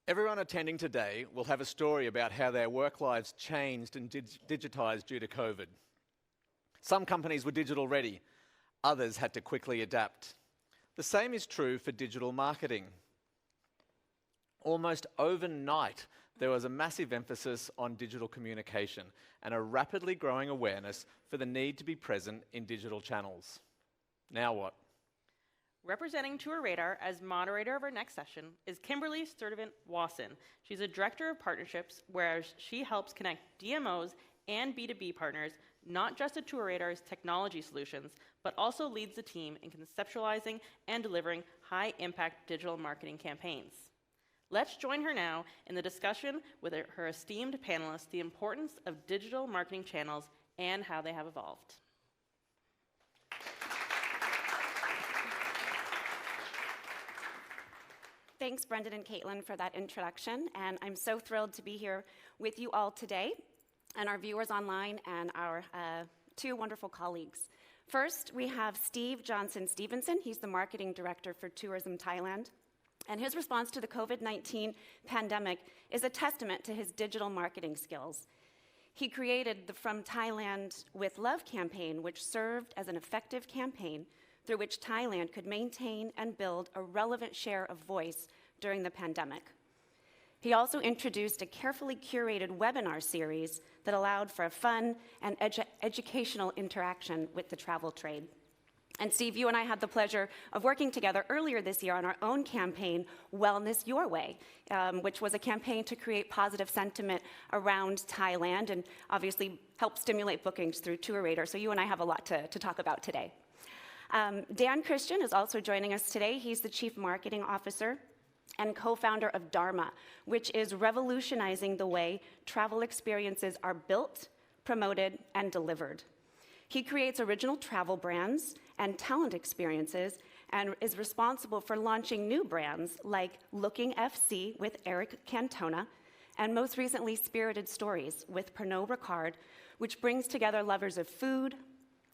Everyone attending today will have a story about how their work lives changed and digitized due to COVID. Some companies were digital ready, others had to quickly adapt. The same is true for digital marketing. Almost overnight, there was a massive emphasis on digital communication and a rapidly growing awareness for the need to be present in digital channels. Now what? Representing TourRadar as moderator of our next session is Kimberly Sturtevant-Wasson. She's a director of partnerships where she helps connect DMOs and B2B partners, not just to TourRadar's technology solutions, but also leads the team in conceptualizing and delivering high-impact digital marketing campaigns. Let's join her now in the discussion with her esteemed panelists, the importance of digital marketing channels and how they have evolved. Thanks, Brendan and Caitlin, for that introduction, and I'm so thrilled to be here with you all today, and our viewers online, and our two wonderful colleagues. First, we have Steve Johnson-Stevenson. He's the marketing director for Tourism Thailand, and his response to the COVID-19 pandemic is a testament to his digital marketing skills. He created the From Thailand with Love campaign, which served as an effective campaign through which Thailand could maintain and build a relevant share of voice during the pandemic. He also introduced a carefully curated webinar series that allowed for a fun and educational interaction with the travel trade. And Steve, you and I had the pleasure of working together earlier this year on our own campaign, Wellness Your Way, which was a campaign to create positive sentiment around Thailand and obviously help stimulate bookings through TourRadar. So you and I have a lot to talk about today. Dan Christian is also joining us today. He's the Chief Marketing Officer and co-founder of Dharma, which is revolutionizing the way travel experiences are built, promoted, and delivered. He creates original travel brands and talent experiences and is responsible for launching new brands like Looking FC with Eric Cantona, and most recently Spirited Stories with Pernod Ricard, which brings together lovers of food,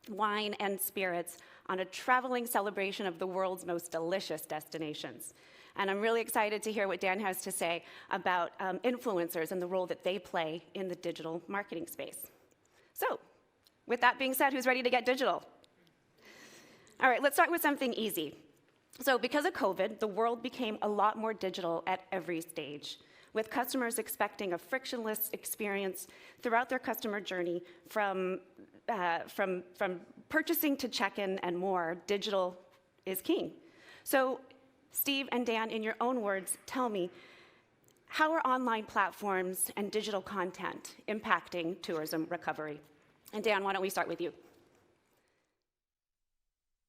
wine, and spirits on a traveling celebration of the world's most delicious destinations. And I'm really excited to hear what Dan has to say about influencers and the role that they play in the digital marketing space. So, with that being said, who's ready to get digital? All right, let's start with something easy. So because of COVID, the world became a lot more digital at every stage, with customers expecting a frictionless experience throughout their customer journey from purchasing to check-in and more. Digital is king. So Steve and Dan, in your own words, tell me, how are online platforms and digital content impacting tourism recovery? And Dan, why don't we start with you?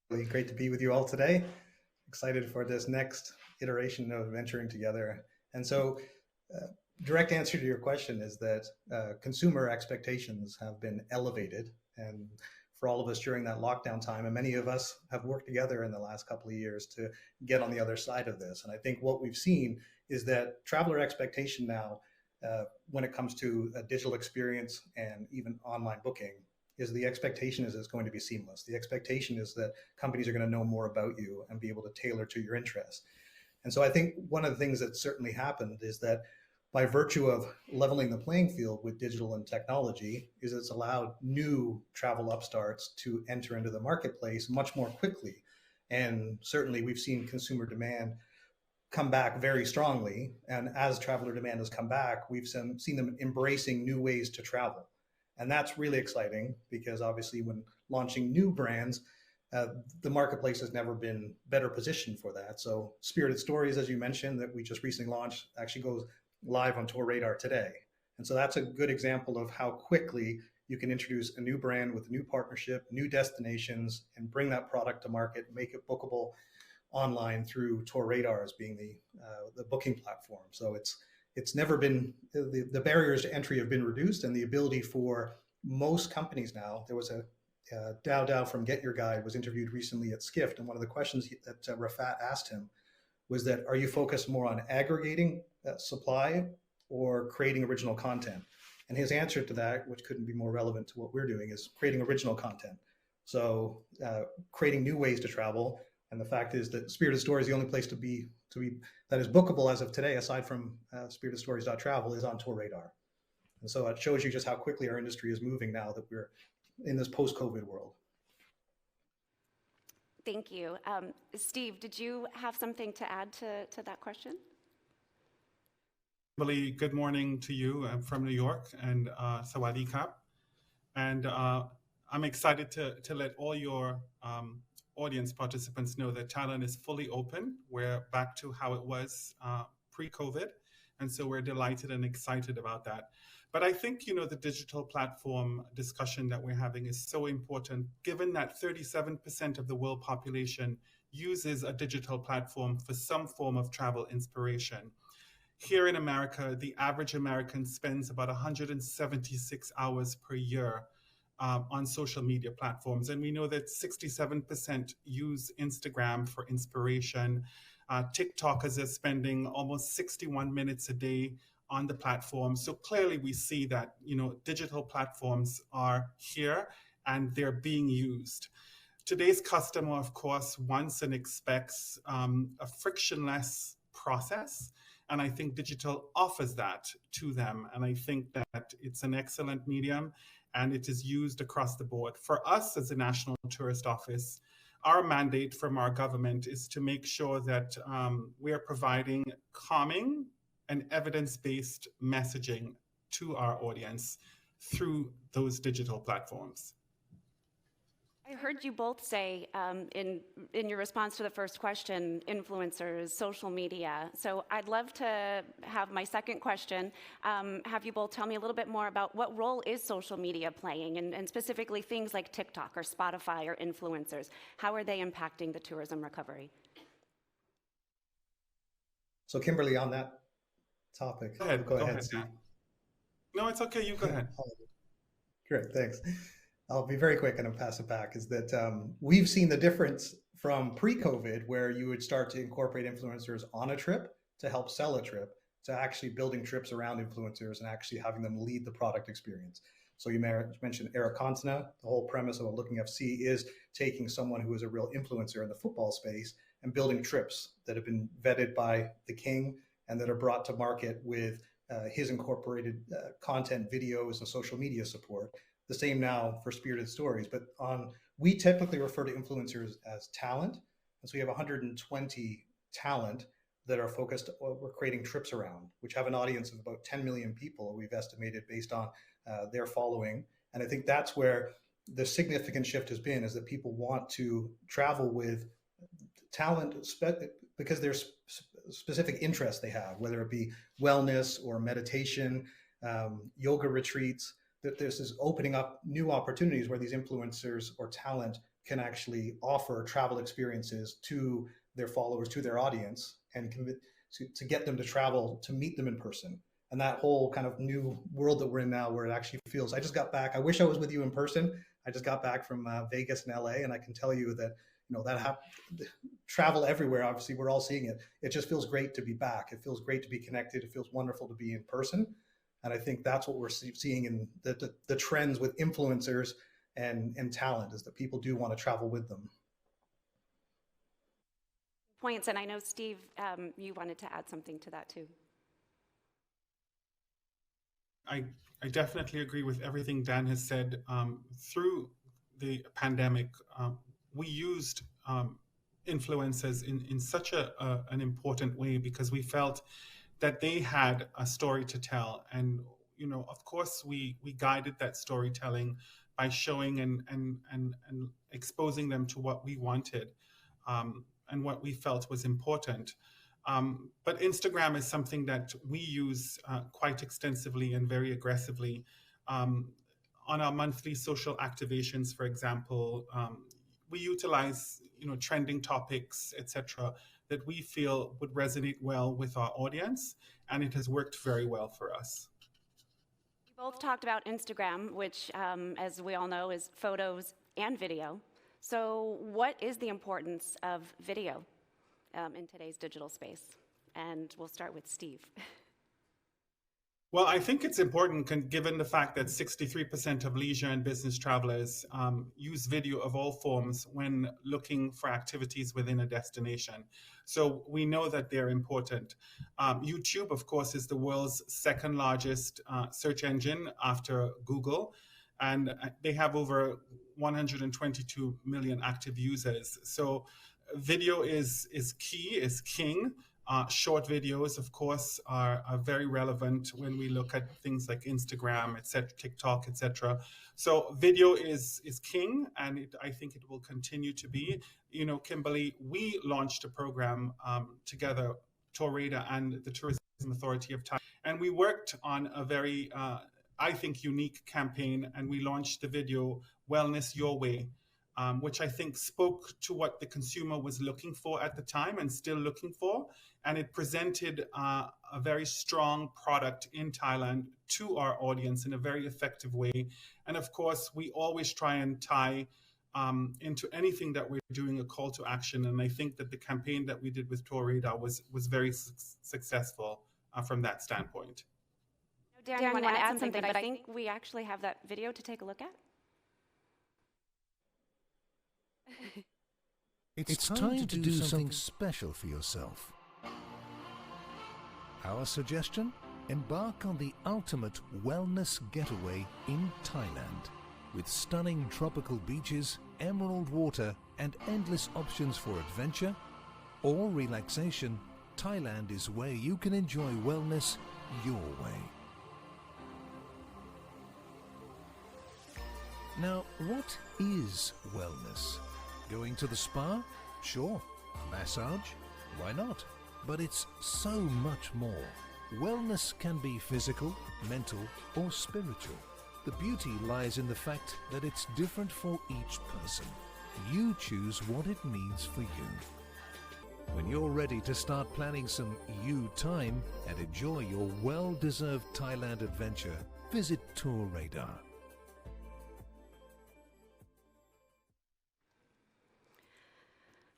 Really great to be with you all today. Excited for this next iteration of venturing together. And so, direct answer to your question is that consumer expectations have been elevated, and for all of us during that lockdown time, and many of us have worked together in the last couple of years to get on the other side of this. And I think what we've seen is that traveler expectation now, when it comes to a digital experience and even online booking, is the expectation is it's going to be seamless. The expectation is that companies are going to know more about you and be able to tailor to your interests. And so I think one of the things that certainly happened is that by virtue of leveling the playing field with digital and technology, is it's allowed new travel upstarts to enter into the marketplace much more quickly. And certainly we've seen consumer demand come back very strongly. And as traveler demand has come back, we've seen them embracing new ways to travel. And that's really exciting because obviously when launching new brands, the marketplace has never been better positioned for that. So Spirited Stories, as you mentioned, that we just recently launched, actually goes live on TourRadar today. And so that's a good example of how quickly you can introduce a new brand with a new partnership, new destinations, and bring that product to market, make it bookable online through TourRadar as being the booking platform. So it's never been, the barriers to entry have been reduced, and the ability for most companies now, there was a Dao from Get Your Guide was interviewed recently at Skift, and one of the questions that Rafat asked him was that, are you focused more on aggregating supply or creating original content? And his answer to that, which couldn't be more relevant to what we're doing, is creating original content. So creating new ways to travel. And the fact is that Spirited Stories is the only place to be that is bookable as of today, aside from spiritedstories.travel, is on TourRadar. And so it shows you just how quickly our industry is moving now that we're in this post-COVID world. Thank you. Steve, did you have something to add to that question? Kimberly, good morning to you. I'm from New York, and Sawadee Kap. And I'm excited to let all your audience participants know that Thailand is fully open. We're back to how it was pre-COVID. And so we're delighted and excited about that. But I think, the digital platform discussion that we're having is so important, given that 37% of the world population uses a digital platform for some form of travel inspiration. Here in America, the average American spends about 176 hours per year on social media platforms. And we know that 67% use Instagram for inspiration. TikTokers are spending almost 61 minutes a day on the platform. So clearly we see that, digital platforms are here and they're being used. Today's customer, of course, wants and expects a frictionless process. And I think digital offers that to them. And I think that it's an excellent medium and it is used across the board. For us as a National Tourist Office, our mandate from our government is to make sure that we are providing calming and evidence-based messaging to our audience through those digital platforms. I heard you both say in your response to the first question, influencers, social media. So I'd love to have my second question, have you both tell me a little bit more about what role is social media playing, and specifically things like TikTok or Spotify or influencers. How are they impacting the tourism recovery? So Kimberly, on that topic. Go ahead, Steve. No, it's okay. You go ahead. Great, thanks. I'll be very quick and I'll pass it back. Is that we've seen the difference from pre-COVID, where you would start to incorporate influencers on a trip to help sell a trip, to actually building trips around influencers and actually having them lead the product experience. So you mentioned Eric Cantona. The whole premise of a Looking FC is taking someone who is a real influencer in the football space and building trips that have been vetted by the king and that are brought to market with his incorporated content, videos, and social media support. The same now for Spirited Stories, but we typically refer to influencers as talent. And so we have 120 talent that are focused, we're creating trips around, which have an audience of about 10 million people, we've estimated, based on their following. And I think that's where the significant shift has been, is that people want to travel with talent because there's specific interests they have, whether it be wellness or meditation, yoga retreats. That this is opening up new opportunities where these influencers or talent can actually offer travel experiences to their followers, to their audience, and to get them to travel, to meet them in person. And that whole kind of new world that we're in now, where it actually feels, I just got back, I wish I was with you in person. I just got back from Vegas and LA, and I can tell you that, travel everywhere, obviously we're all seeing it. It just feels great to be back. It feels great to be connected. It feels wonderful to be in person. And I think that's what we're seeing in the trends with influencers and talent, is that people do want to travel with them. Points, and I know, Steve, you wanted to add something to that too. I definitely agree with everything Dan has said. Through the pandemic, we used influencers in such an important way, because we felt that they had a story to tell. And, of course, we guided that storytelling by showing and exposing them to what we wanted and what we felt was important. But Instagram is something that we use quite extensively and very aggressively. On our monthly social activations, for example, we utilize, trending topics, etc., that we feel would resonate well with our audience, and it has worked very well for us. You both talked about Instagram, which, as we all know, is photos and video. So what is the importance of video in today's digital space? And we'll start with Steve. Well, I think it's important given the fact that 63% of leisure and business travelers use video of all forms when looking for activities within a destination. So we know that they're important. YouTube, of course, is the world's second largest search engine after Google, and they have over 122 million active users. So video is key, is king. Short videos, of course, are very relevant when we look at things like Instagram, etc., TikTok, etc. So video is king, and I think it will continue to be. You know, Kimberly, we launched a program together, TourRadar and the Tourism Authority of Thailand, and we worked on a very, I think, unique campaign, and we launched the video Wellness Your Way, which I think spoke to what the consumer was looking for at the time and still looking for. And it presented a very strong product in Thailand to our audience in a very effective way. And of course, we always try and tie into anything that we're doing a call to action. And I think that the campaign that we did with TourRadar was very successful from that standpoint. Dan, you want to add something, but I think we actually have that video to take a look at. It's time to do something special for yourself. Our suggestion? Embark on the ultimate wellness getaway in Thailand. With stunning tropical beaches, emerald water, and endless options for adventure or relaxation, Thailand is where you can enjoy wellness your way. Now, what is wellness? Going to the spa? Sure. Massage? Why not? But it's so much more. Wellness can be physical, mental, or spiritual. The beauty lies in the fact that it's different for each person. You choose what it means for you. When you're ready to start planning some you time and enjoy your well-deserved Thailand adventure, visit TourRadar.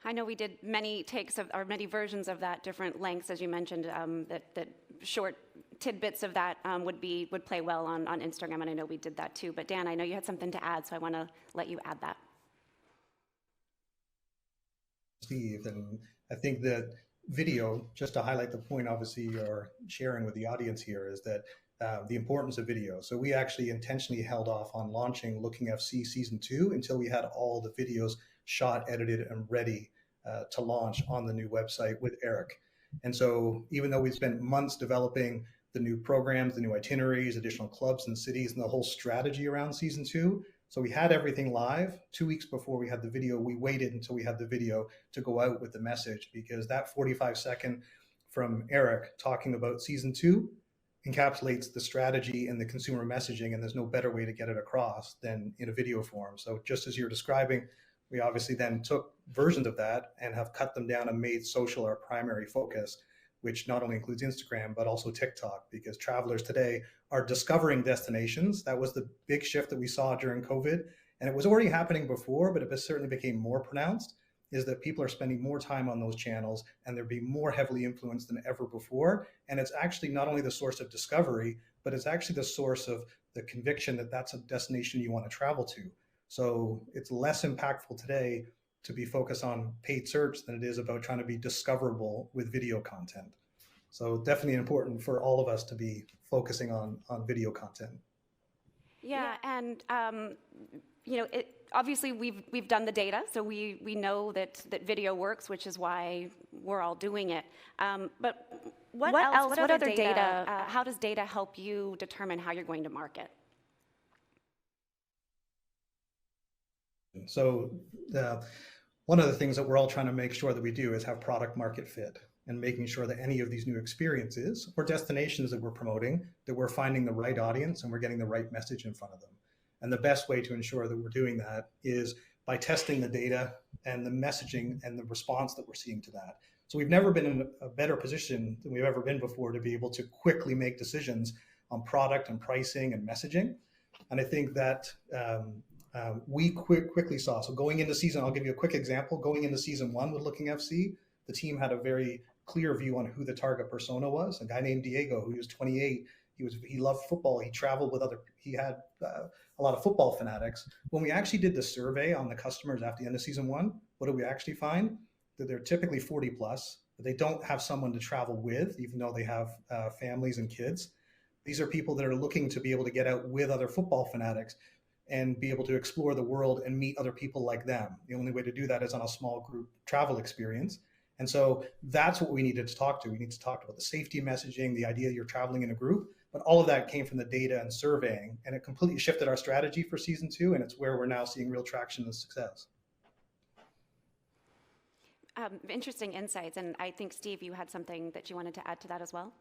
I know we did many takes of, or many versions of that, different lengths, as you mentioned, that short tidbits of that would play well on Instagram, and I know we did that too. But Dan, I know you had something to add, so I want to let you add that. Steve, and I think that video, just to highlight the point, obviously you're sharing with the audience here, is that the importance of video. So we actually intentionally held off on launching Looking FC Season 2 until we had all the videos shot, edited, and ready to launch on the new website with Eric. And so even though we spent months developing the new programs, the new itineraries, additional clubs and cities, and the whole strategy around Season 2, so we had everything live 2 weeks before we had the video. We waited until we had the video to go out with the message, because that 45-second from Eric talking about Season 2 encapsulates the strategy and the consumer messaging, and there's no better way to get it across than in a video form. So just as you're describing, we obviously then took versions of that and have cut them down and made social our primary focus, which not only includes Instagram, but also TikTok, because travelers today are discovering destinations. That was the big shift that we saw during COVID. And it was already happening before, but it certainly became more pronounced, is that people are spending more time on those channels and they're being more heavily influenced than ever before. And it's actually not only the source of discovery, but it's actually the source of the conviction that that's a destination you want to travel to. So it's less impactful today to be focused on paid search than it is about trying to be discoverable with video content. So definitely important for all of us to be focusing on video content. Yeah, and you know, obviously we've done the data, so we know that video works, which is why we're all doing it. But what else? What other data? How does data help you determine how you're going to market? So one of the things that we're all trying to make sure that we do is have product market fit, and making sure that any of these new experiences or destinations that we're promoting, that we're finding the right audience and we're getting the right message in front of them. And the best way to ensure that we're doing that is by testing the data and the messaging and the response that we're seeing to that. So we've never been in a better position than we've ever been before to be able to quickly make decisions on product and pricing and messaging. And I think that we quickly saw, so going into season, I'll give you a quick example. Going into season 1 with Looking FC, the team had a very clear view on who the target persona was, a guy named Diego, who was 28 He loved football. He traveled with he had a lot of football fanatics. When we actually did the survey on the customers after the end of season one, what did we actually find? That they're typically 40 plus, but they don't have someone to travel with, even though they have families and kids. These are people that are looking to be able to get out with other football fanatics and be able to explore the world and meet other people like them. The only way to do that is on a small group travel experience. And so that's what we needed to talk to. We need to talk about the safety messaging, the idea you're traveling in a group, but all of that came from the data and surveying, and it completely shifted our strategy for season 2, and it's where we're now seeing real traction and success. Interesting insights, and I think, Steve, you had something that you wanted to add to that as well?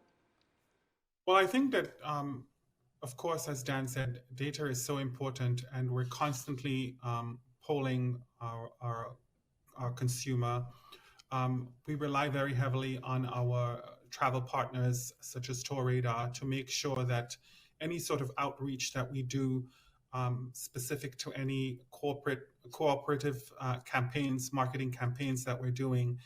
Well, I think that, of course, as Dan said, data is so important, and we're constantly polling our consumer. We rely very heavily on our travel partners, such as TourRadar, to make sure that any sort of outreach that we do specific to any cooperative campaigns, marketing campaigns that we're doing,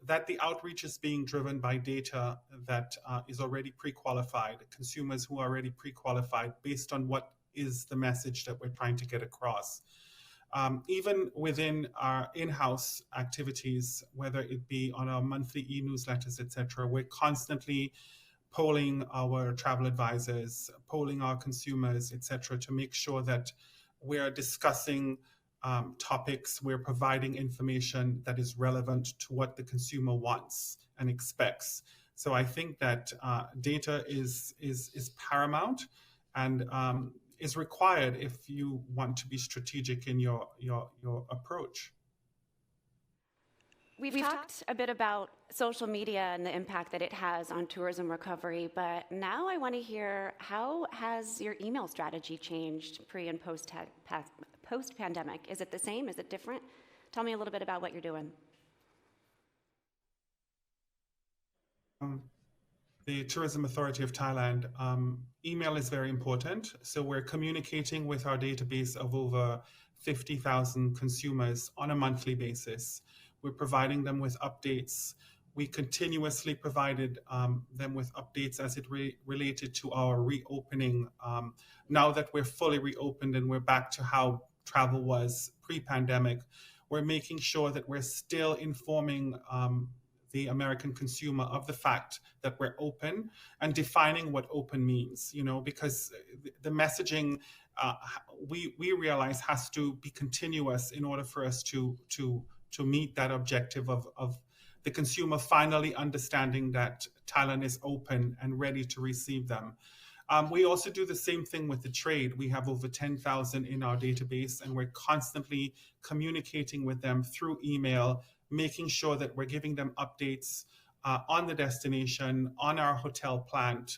that the outreach is being driven by data that is already pre-qualified, consumers who are already pre-qualified based on what is the message that we're trying to get across. Even within our in-house activities, whether it be on our monthly e-newsletters, etc., we're constantly polling our travel advisors, polling our consumers, etc., to make sure that we're discussing topics, we're providing information that is relevant to what the consumer wants and expects. So I think that data is paramount and is required if you want to be strategic in your approach. We've talked a bit about social media and the impact that it has on tourism recovery, but now I want to hear, how has your email strategy changed pre and post-pandemic? Is it the same? Is it different? Tell me a little bit about what you're doing. The Tourism Authority of Thailand, email is very important. So we're communicating with our database of over 50,000 consumers on a monthly basis. We're providing them with updates. We continuously provided them with updates as it related to our reopening. Now that we're fully reopened and we're back to how travel was pre-pandemic, we're making sure that we're still informing the American consumer of the fact that we're open and defining what open means, because the messaging we realize has to be continuous in order for us to meet that objective of the consumer finally understanding that Thailand is open and ready to receive them. We also do the same thing with the trade. We have over 10,000 in our database, and we're constantly communicating with them through email, making sure that we're giving them updates on the destination, on our hotel plant,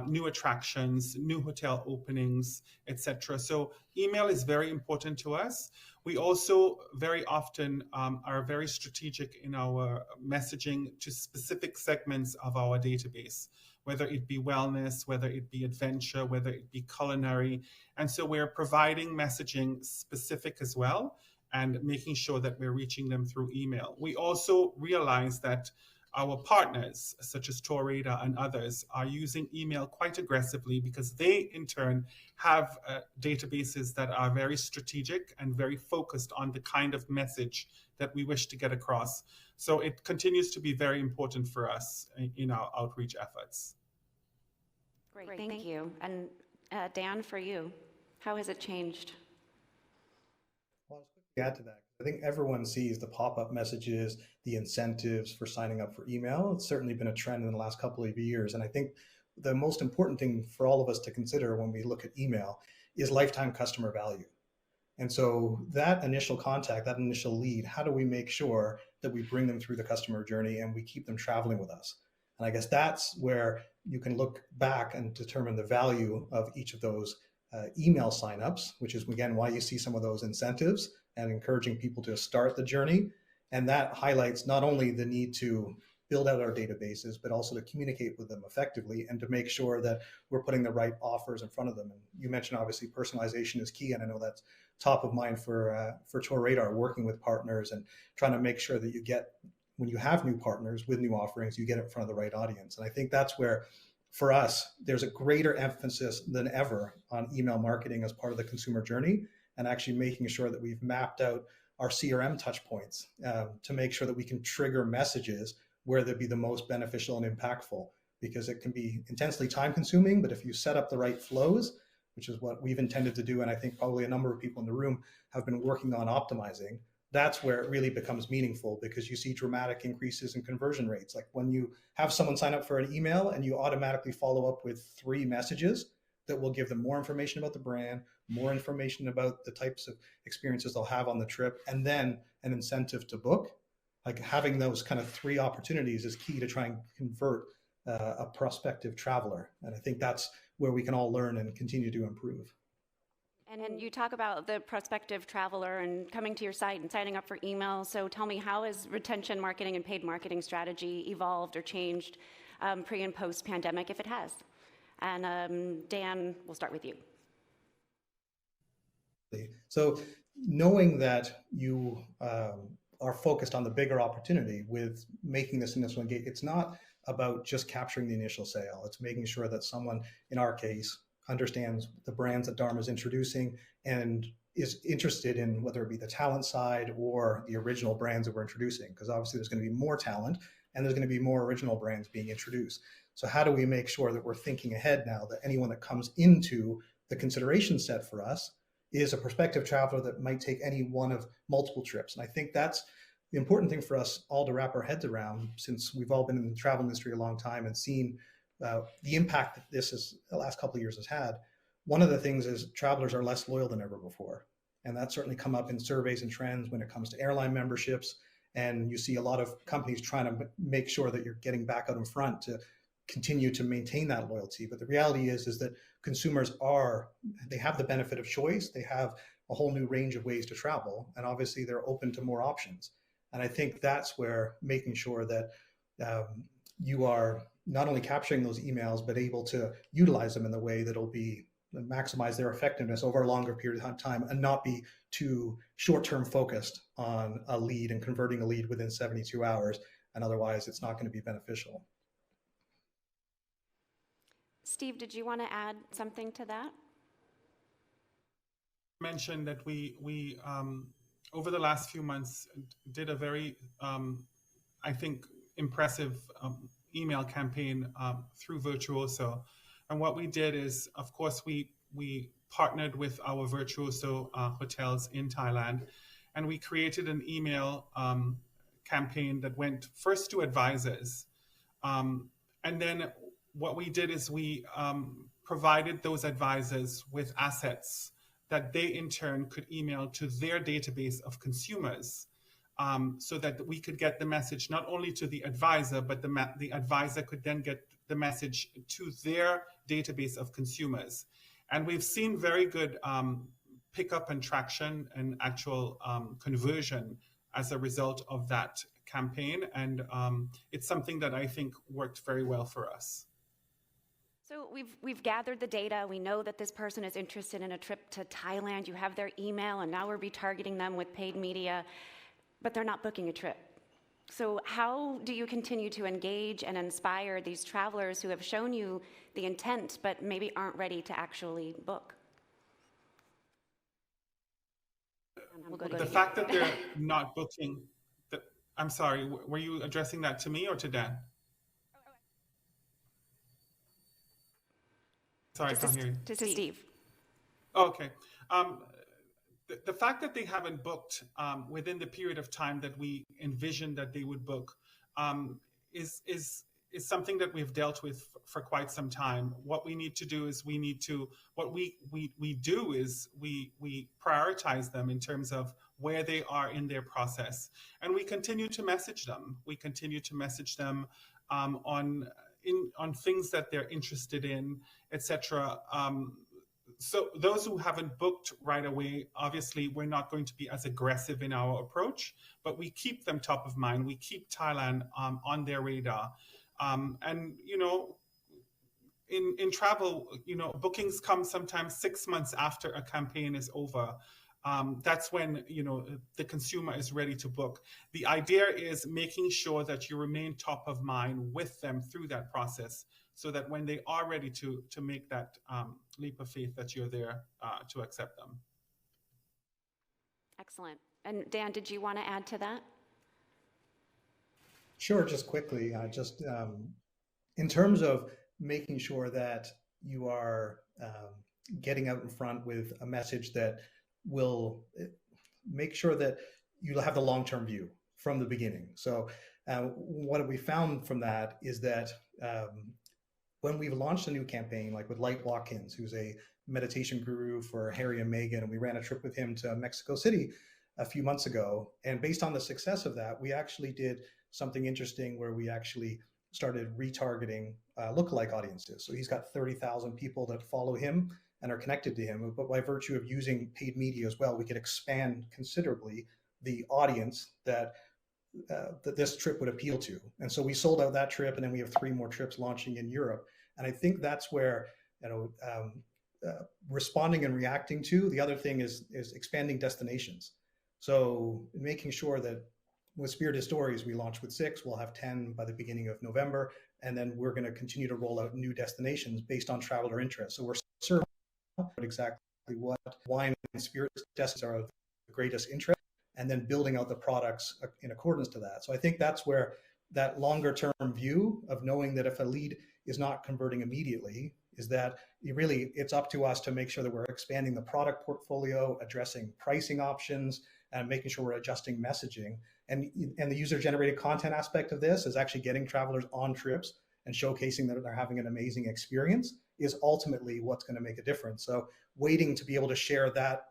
new attractions, new hotel openings, etc. So email is very important to us. We also very often are very strategic in our messaging to specific segments of our database, whether it be wellness, whether it be adventure, whether it be culinary. And so we're providing messaging specific as well and making sure that we're reaching them through email. We also realize that our partners, such as TourRadar and others, are using email quite aggressively because they, in turn, have databases that are very strategic and very focused on the kind of message that we wish to get across. So it continues to be very important for us in our outreach efforts. Great, thank you. And Dan, for you, how has it changed? Well, let's quickly add to that. I think everyone sees the pop-up messages, the incentives for signing up for email. It's certainly been a trend in the last couple of years. And I think the most important thing for all of us to consider when we look at email is lifetime customer value. And so that initial contact, that initial lead, how do we make sure that we bring them through the customer journey and we keep them traveling with us? And I guess that's where you can look back and determine the value of each of those email signups, which is, again, why you see some of those incentives and encouraging people to start the journey. And that highlights not only the need to build out our databases, but also to communicate with them effectively and to make sure that we're putting the right offers in front of them. And you mentioned, obviously, personalization is key. And I know that's top of mind for TourRadar, working with partners and trying to make sure that you get, when you have new partners with new offerings, you get it in front of the right audience. And I think that's where for us, there's a greater emphasis than ever on email marketing as part of the consumer journey, and actually making sure that we've mapped out our CRM touch points to make sure that we can trigger messages where they'd be the most beneficial and impactful, because it can be intensely time consuming, but if you set up the right flows, which is what we've intended to do, and I think probably a number of people in the room have been working on optimizing, that's where it really becomes meaningful, because you see dramatic increases in conversion rates. Like when you have someone sign up for an email and you automatically follow up with 3 messages that will give them more information about the brand, more information about the types of experiences they'll have on the trip, and then an incentive to book. Like having those kind of 3 opportunities is key to try and convert a prospective traveler. And I think that's where we can all learn and continue to improve. And you talk about the prospective traveler and coming to your site and signing up for email. So tell me, how has retention marketing and paid marketing strategy evolved or changed pre and post pandemic, if it has? And Dan, we'll start with you. So knowing that you are focused on the bigger opportunity with making this initial engagement, it's not about just capturing the initial sale. It's making sure that someone, in our case, understands the brands that Dharma is introducing and is interested in whether it be the talent side or the original brands that we're introducing, because obviously there's going to be more talent and there's going to be more original brands being introduced. So how do we make sure that we're thinking ahead now, that anyone that comes into the consideration set for us is a prospective traveler that might take any one of multiple trips? And I think that's the important thing for us all to wrap our heads around, since we've all been in the travel industry a long time and seen the impact that this is the last couple of years has had. One of the things is travelers are less loyal than ever before. And that's certainly come up in surveys and trends when it comes to airline memberships. And you see a lot of companies trying to make sure that you're getting back out in front to continue to maintain that loyalty. But the reality is that consumers they have the benefit of choice. They have a whole new range of ways to travel. And obviously they're open to more options. And I think that's where making sure that you are not only capturing those emails, but able to utilize them in the way that'll be maximize their effectiveness over a longer period of time and not be too short-term focused on a lead and converting a lead within 72 hours. And otherwise it's not going to be beneficial. Steve, did you want to add something to that? Mentioned that we over the last few months did a very, I think, impressive email campaign through Virtuoso. And what we did is, of course, we partnered with our Virtuoso hotels in Thailand, and we created an email campaign that went first to advisors. And then what we did is we provided those advisors with assets that they in turn could email to their database of consumers, so that we could get the message not only to the advisor, but the advisor could then get the message to their database of consumers. And we've seen very good pickup and traction and actual conversion as a result of that campaign. And it's something that I think worked very well for us. So we've gathered the data. We know that this person is interested in a trip to Thailand. You have their email, and now we're retargeting them with paid media, but they're not booking a trip. So how do you continue to engage and inspire these travelers who have shown you the intent, but maybe aren't ready to actually book? The fact that they're not booking, I'm sorry, were you addressing that to me or to Dan? Sorry, I can't hear you. To Steve. Okay. The fact that they haven't booked within the period of time that we envisioned that they would book is something that we've dealt with for quite some time. What we need to do is we prioritize them in terms of where they are in their process, and we continue to message them. We continue to message them on things that they're interested in, etc. So those who haven't booked right away, obviously, we're not going to be as aggressive in our approach, but we keep them top of mind. We keep Thailand on their radar. And, in travel, bookings come sometimes 6 months after a campaign is over. that's when the consumer is ready to book. The idea is making sure that you remain top of mind with them through that process, so that when they are ready to make that leap of faith, that you're there to accept them. Excellent. And Dan, did you want to add to that? Sure, just quickly, in terms of making sure that you are getting out in front with a message that will make sure that you'll have the long-term view from the beginning. So what we found from that is that when we've launched a new campaign, like with Light Watkins, who's a meditation guru for Harry and Meghan, and we ran a trip with him to Mexico City a few months ago. And based on the success of that, we actually did something interesting where we actually started retargeting lookalike audiences. So he's got 30,000 people that follow him and are connected to him. But by virtue of using paid media as well, we could expand considerably the audience that this trip would appeal to. And so we sold out that trip, and then we have 3 more trips launching in Europe. And I think that's where, responding and reacting to, the other thing is expanding destinations. So making sure that with Spirited Stories, we launched with 6, we'll have 10 by the beginning of November, and then we're going to continue to roll out new destinations based on traveler interest. So we're serving exactly what wine and spirits destinations are of the greatest interest, and then building out the products in accordance to that. So I think that's where that longer term view of knowing that if a lead is not converting immediately, is that it's up to us to make sure that we're expanding the product portfolio, addressing pricing options, and making sure we're adjusting messaging. And the user-generated content aspect of this is actually getting travelers on trips and showcasing that they're having an amazing experience is ultimately what's going to make a difference. So waiting to be able to share that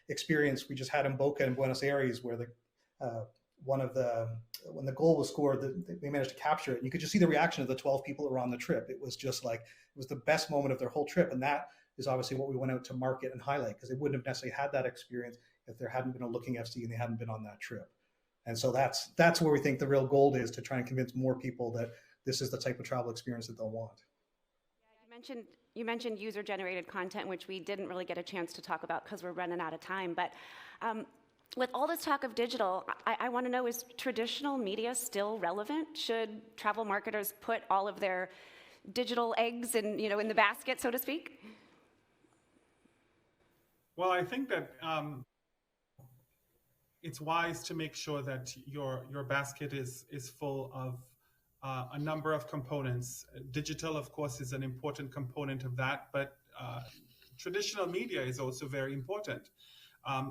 experience we just had in Boca and Buenos Aires, where when the goal was scored, they managed to capture it. And you could just see the reaction of the 12 people who were on the trip. It was just like, it was the best moment of their whole trip. And that is obviously what we went out to market and highlight, because they wouldn't have necessarily had that experience if there hadn't been a Looking FC and they hadn't been on that trip. And so that's where we think the real gold is, to try and convince more people that this is the type of travel experience that they'll want. Yeah, you mentioned user-generated content, which we didn't really get a chance to talk about because we're running out of time. But with all this talk of digital, I want to know, is traditional media still relevant? Should travel marketers put all of their digital eggs in the basket, so to speak? Well, I think that it's wise to make sure that your basket is full of a number of components. Digital, of course, is an important component of that, but traditional media is also very important.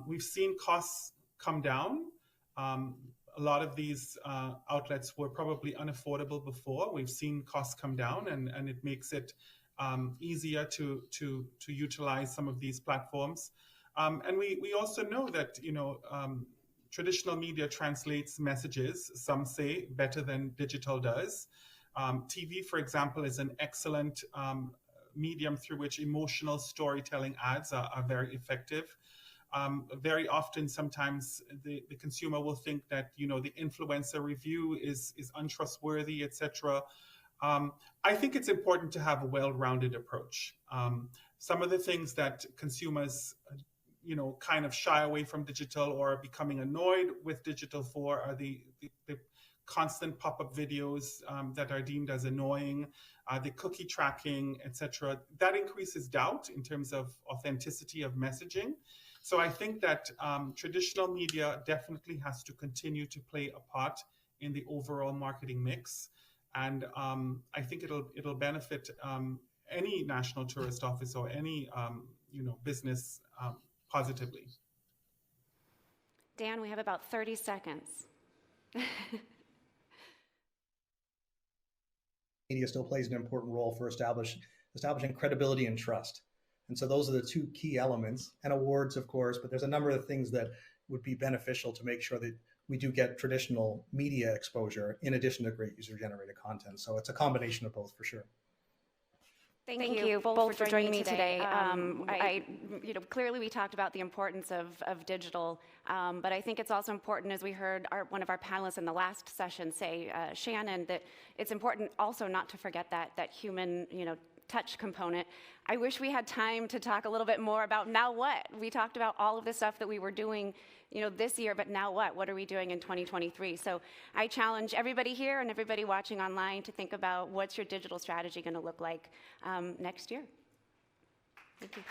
We've seen costs come down. A lot of these outlets were probably unaffordable before. We've seen costs come down, and it makes it easier to utilize some of these platforms. And we also know that traditional media translates messages, some say, better than digital does. TV, for example, is an excellent medium through which emotional storytelling ads are very effective. Very often, sometimes the consumer will think that the influencer review is untrustworthy, etc. I think it's important to have a well-rounded approach. Some of the things that consumers kind of shy away from digital or are becoming annoyed with digital for are the constant pop-up videos that are deemed as annoying, the cookie tracking, etc. That increases doubt in terms of authenticity of messaging. So I think that traditional media definitely has to continue to play a part in the overall marketing mix. And I think it'll benefit any national tourist office or any business positively. Dan, we have about 30 seconds. Media still plays an important role for establishing credibility and trust. And so those are the 2 key elements, and awards, of course, but there's a number of things that would be beneficial to make sure that we do get traditional media exposure in addition to great user-generated content. So it's a combination of both, for sure. Thank you both for joining me today. Clearly we talked about the importance of digital, but I think it's also important, as we heard one of our panelists in the last session say, Shannon, that it's important also not to forget that human, touch component. I wish we had time to talk a little bit more about now what. We talked about all of the stuff that we were doing, this year, but now what? What are we doing in 2023? So I challenge everybody here and everybody watching online to think about what's your digital strategy going to look like next year. Thank you.